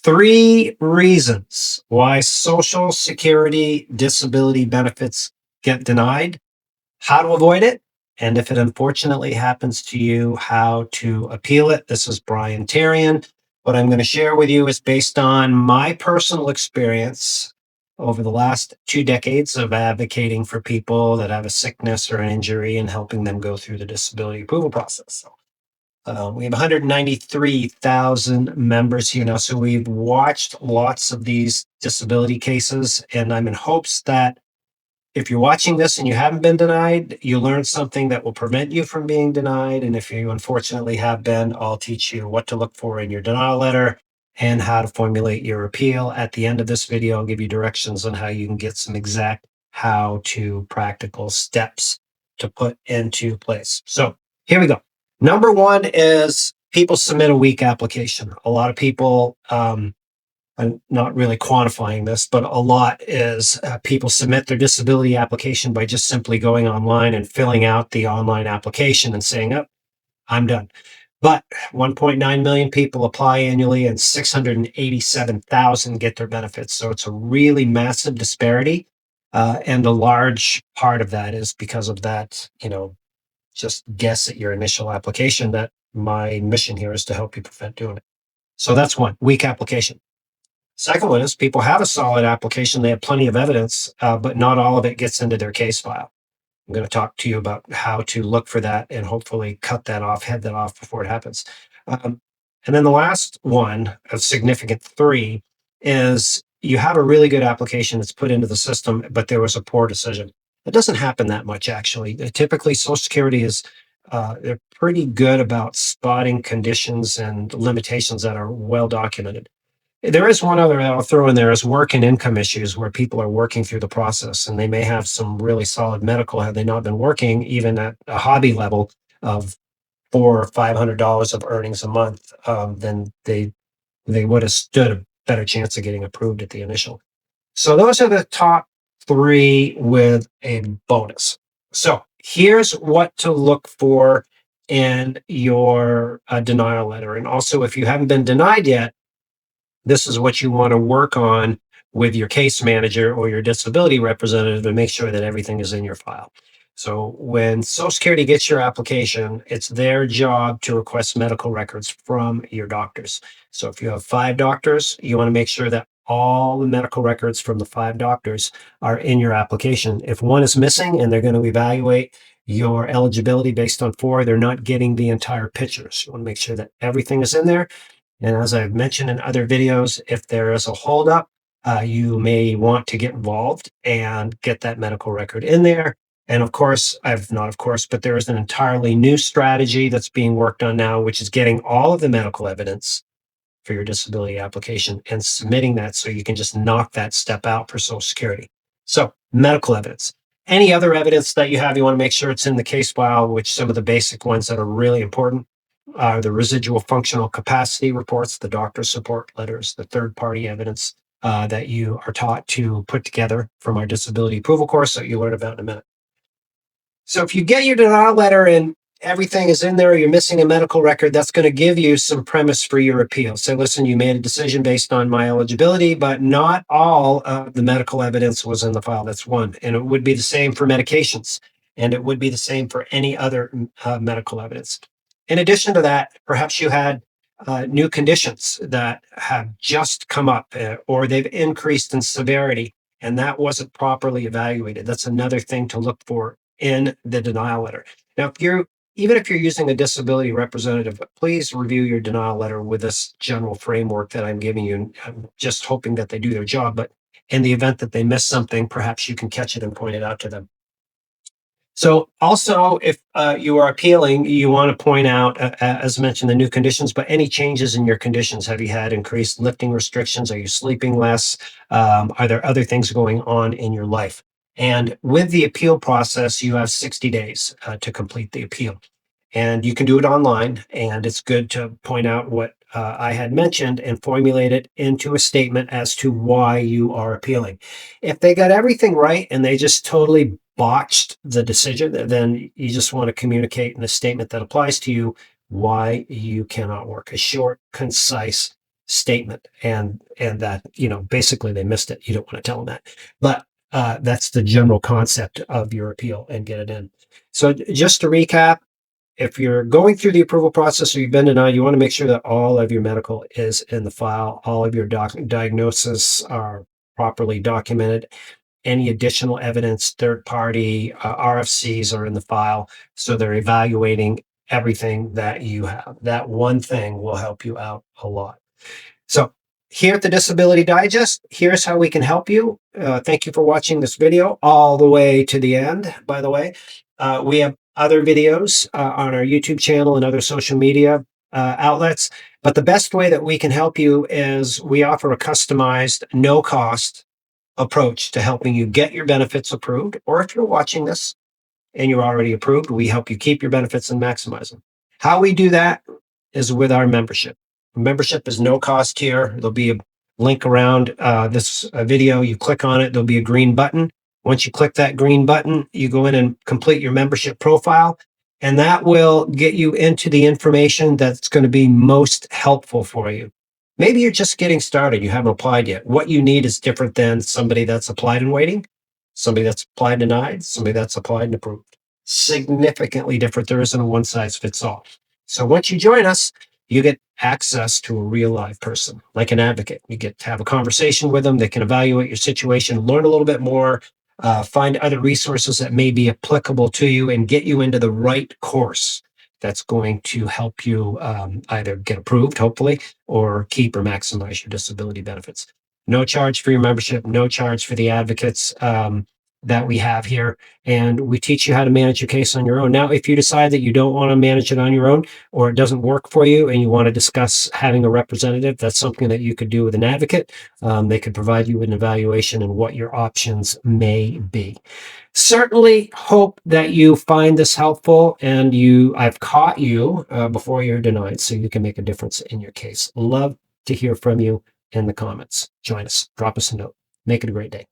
Three reasons why Social Security disability benefits get denied, how to avoid it, and if it unfortunately happens to you, how to appeal it. This is Brian Tarian. What I'm going to share with you is based on my personal experience over the last 2 decades of advocating for people that have a sickness or an injury and helping them go through the disability approval process. We have 193,000 members here now. So we've watched lots of these disability cases, and I'm in hopes that if you're watching this and you haven't been denied, you learn something that will prevent you from being denied. And if you unfortunately have been, I'll teach you what to look for in your denial letter and how to formulate your appeal. At the end of this video, I'll give you directions on how you can get some exact how to practical steps to put into place. So here we go. Number one is people submit a weak application. A lot of people, I'm not really quantifying this, but a lot is people submit their disability application by just simply going online and filling out the online application and saying, oh, I'm done. But 1.9 million people apply annually and 687,000 get their benefits. So it's a really massive disparity. And a large part of that is because of that, just guess at your initial application. That my mission here is to help you prevent doing it. So that's one, weak application. Second one is people have a solid application. They have plenty of evidence, but not all of it gets into their case file. I'm going to talk to you about how to look for that and hopefully cut that off, head that off before it happens. And then the last one, a significant three, is you have a really good application that's put into the system, but there was a poor decision. It doesn't happen that much, actually. Typically, Social Security is they're pretty good about spotting conditions and limitations that are well documented. There is one other I'll throw in there is work and income issues where people are working through the process and they may have some really solid medical had they not been working even at a hobby level of $400 or $500 of earnings a month. Then they would have stood a better chance of getting approved at the initial. So those are the top three with a bonus. So here's what to look for in your denial letter. And also, if you haven't been denied yet, this is what you want to work on with your case manager or your disability representative to make sure that everything is in your file. So when Social Security gets your application, it's their job to request medical records from your doctors. So if you have 5 doctors, you want to make sure that all the medical records from the 5 doctors are in your application. If one is missing and they're going to evaluate your eligibility based on 4, they're not getting the entire picture. So you want to make sure that everything is in there. And as I've mentioned in other videos, if there is a holdup, you may want to get involved and get that medical record in there. And of course, but there is an entirely new strategy that's being worked on now, which is getting all of the medical evidence for your disability application and submitting that so you can just knock that step out for Social Security. So medical evidence. Any other evidence that you have, you want to make sure it's in the case file, which some of the basic ones that are really important are the residual functional capacity reports, the doctor's support letters, the third-party evidence that you are taught to put together from our disability approval course that you'll learn about in a minute. So if you get your denial letter and everything is in there, you're missing a medical record, that's going to give you some premise for your appeal. So listen, you made a decision based on my eligibility, but not all of the medical evidence was in the file. That's one. And it would be the same for medications. And it would be the same for any other medical evidence. In addition to that, perhaps you had new conditions that have just come up or they've increased in severity and that wasn't properly evaluated. That's another thing to look for in the denial letter. Now, even if you're using a disability representative, please review your denial letter with this general framework that I'm giving you. I'm just hoping that they do their job, but in the event that they miss something, perhaps you can catch it and point it out to them. So also, if you are appealing, you want to point out, as mentioned, the new conditions, but any changes in your conditions. Have you had increased lifting restrictions? Are you sleeping less? Are there other things going on in your life? And with the appeal process, you have 60 days to complete the appeal. And you can do it online. And it's good to point out what I had mentioned and formulate it into a statement as to why you are appealing. If they got everything right and they just totally botched the decision, then you just want to communicate in a statement that applies to you why you cannot work. A short, concise statement, and that, basically they missed it. You don't want to tell them that, but that's the general concept of your appeal, and get it in. So just to recap, if you're going through the approval process or you've been denied, you want to make sure that all of your medical is in the file, all of your diagnoses are properly documented. Any additional evidence, third party RFCs are in the file. So they're evaluating everything that you have. That one thing will help you out a lot. So here at the Disability Digest, here's how we can help you. Thank you for watching this video all the way to the end, by the way. We have other videos on our YouTube channel and other social media outlets. But the best way that we can help you is we offer a customized, no-cost approach to helping you get your benefits approved. Or if you're watching this and you're already approved, we help you keep your benefits and maximize them. How we do that is with our membership. Membership is no cost here. There'll be a link around this video. You click on it, there'll be a green button. Once you click that green button, you go in and complete your membership profile, and that will get you into the information that's going to be most helpful for you. Maybe you're just getting started. You haven't applied yet. What you need is different than somebody that's applied and waiting, somebody that's applied and denied, somebody that's applied and approved. Significantly different. There isn't a one size fits all. So once you join us, you get access to a real live person, like an advocate. You get to have a conversation with them. They can evaluate your situation, learn a little bit more, find other resources that may be applicable to you, and get you into the right course that's going to help you either get approved, hopefully, or keep or maximize your disability benefits. No charge for your membership, no charge for the advocates that we have here. And we teach you how to manage your case on your own. Now, if you decide that you don't want to manage it on your own, or it doesn't work for you and you want to discuss having a representative, that's something that you could do with an advocate. They could provide you with an evaluation and what your options may be. Certainly hope that you find this helpful, and I've caught you before you're denied, so you can make a difference in your case. Love to hear from you in the comments. Join us. Drop us a note. Make it a great day.